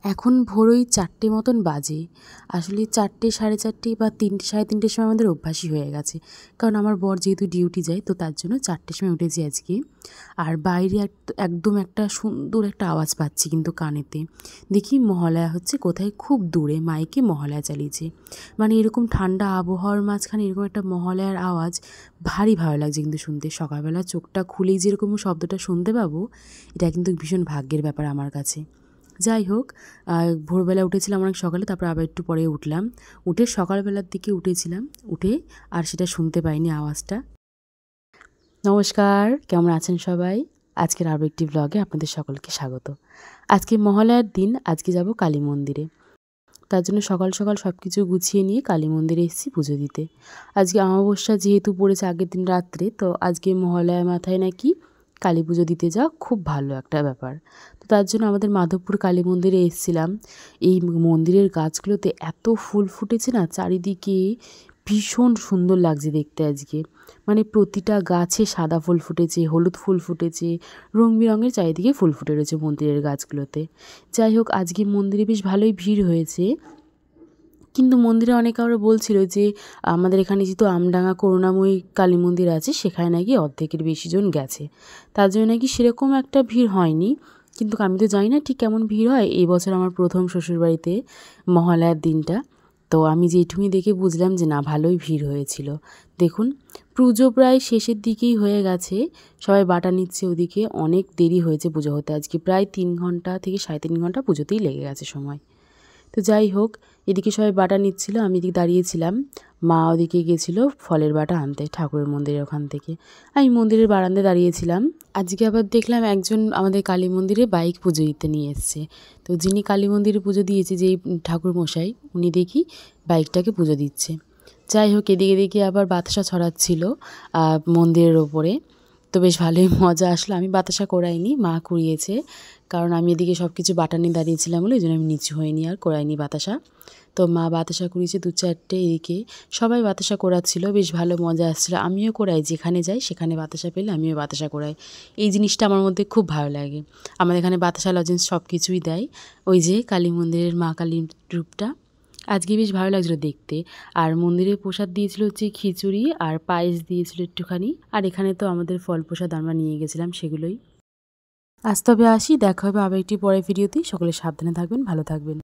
এখন ভোর ওই 4টে মতন বাজে। আসলে 4টে, 4:30 বা 3টে, 3:30টার সময় আমাদের অভ্যাসই হয়ে গেছে। কারণ আমার বর যেহেতু ডিউটি যায়, তো তার জন্য 4টের সময় উঠেছি আজকে। আর বাইরে একদম একটা সুন্দর একটা আওয়াজ পাচ্ছি কিন্তু কানেতে। দেখি মহালয়া হচ্ছে কোথায়, খুব দূরে মাইকে মহালয়া চালিয়েছে। মানে এরকম ঠান্ডা আবহাওয়ার মাঝখানে এরকম একটা মহালয়ার আওয়াজ ভারী ভালো লাগছে কিন্তু শুনতে। সকালবেলা চোখটা খুলেই যেরকম শব্দটা শুনতে পাবো, এটা কিন্তু ভীষণ ভাগ্যের ব্যাপার আমার কাছে। যাই হোক, ভোরবেলা উঠেছিলাম অনেক সকালে, তারপর আবার একটু পরে উঠলাম। উঠে সকালবেলার দিকে উঠেছিলাম, উঠে আর সেটা শুনতে পাইনি আওয়াজটা। নমস্কার, কেমন আছেন সবাই? আজকের আরও একটি ব্লগে আপনাদের সকলকে স্বাগত। আজকে মহালয়ার দিন, আজকে যাব কালী মন্দিরে। তার জন্য সকাল সকাল সব কিছু গুছিয়ে নিয়ে কালী মন্দিরে এসেছি পুজো দিতে। আজকে অমাবস্যা যেহেতু পড়েছে আগের দিন রাত্রে, তো আজকে মহালয়া মাথায় নাকি কালী পুজো দিতে যাওয়া খুব ভালো একটা ব্যাপার। তো তার জন্য আমাদের মাধবপুর কালী মন্দিরে এসেছিলাম। এই মন্দিরের গাছগুলোতে এত ফুল ফুটেছে না, চারিদিকে ভীষণ সুন্দর লাগছে দেখতে আজকে। মানে প্রতিটা গাছে সাদা ফুল ফুটেছে, হলুদ ফুল ফুটেছে, রং বেরঙের চারিদিকে ফুল ফুটে রয়েছে মন্দিরের গাছগুলোতে। যাই হোক, আজকে মন্দিরে বেশ ভালোই ভিড় হয়েছে। কিন্তু মন্দিরে অনেকে আবার বলছিল যে আমাদের এখানে যেহেতু আমডাঙ্গা করুণাময়ী কালী মন্দির আছে, সেখানে নাকি অর্ধেকের বেশি জন গেছে, তার জন্য নাকি সেরকম একটা ভিড় হয়নি। কিন্তু আমি তো জানি না ঠিক কেমন ভিড় হয়। এই বছর আমার প্রথম শ্বশুরবাড়িতে মহালয়ার দিনটা, তো আমি যেটুকুই দেখে বুঝলাম যে না, ভালোই ভিড় হয়েছিল। দেখুন, পুজো প্রায় শেষের দিকেই হয়ে গেছে, সবাই বাটা নিচ্ছে ওদিকে। অনেক দেরি হয়েছে পুজো হতে, আজকে প্রায় 3 ঘন্টা থেকে 3.5 ঘন্টা পুজোতেই লেগে গেছে সময়। তো যাই হোক, এদিকে সবাই বাটা নিচ্ছিল, আমি এদিকে দাঁড়িয়েছিলাম। মা ওদিকে গেছিলো ফলের বাটা আনতে ঠাকুরের মন্দিরের ওখান থেকে। আমি মন্দিরের বারান্দায় দাঁড়িয়েছিলাম। আজকে আবার দেখলাম একজন আমাদের কালী মন্দিরে বাইক পুজো দিতে নিয়ে এসছে। তো যিনি কালী মন্দিরে পুজো দিয়েছে, যেই ঠাকুর মশাই, উনি দেখি বাইকটাকে পুজো দিচ্ছে। যাই হোক, এদিকে দেখি আবার বাতাসা ছড়াচ্ছিল মন্দিরের ওপরে। তো বেশ ভালোই মজা আসলো। আমি বাতাসা কোরাইনি, মা কুড়িয়েছে। কারণ আমি এদিকে সব কিছু বাটা নিয়ে দাঁড়িয়েছিলাম বলে, এই জন্য আমি নিচু হইনি আর কোরাইনি বাতাসা। তো মা বাতাসা কুড়িয়েছে 2-4টে, এদিকে সবাই বাতাসা কোরাচ্ছিল, বেশ ভালো মজা আসছিলো। আমিও কোরাই, যেখানে যাই সেখানে বাতাসা পেলে আমিও বাতাসা কোরাই। এই জিনিসটা আমার মধ্যে খুব ভালো লাগে। আমাদের এখানে বাতাসা লজেন্স সব কিছুই দেয়। ওই যে কালী মন্দিরের মা কালীর রূপটা আজকে বেশ ভালো লাগছিলো দেখতে। আর মন্দিরে প্রসাদ দিয়েছিল হচ্ছে খিচুড়ি আর পায়েস দিয়েছিল একটুখানি। আর এখানে তো আমাদের ফল প্রসাদ আমরা নিয়ে গেছিলাম, সেগুলোই। আজ তবে আসি, দেখা হবে আবার একটি পরের ভিডিওতেই। সকলে সাবধানে থাকবেন, ভালো থাকবেন।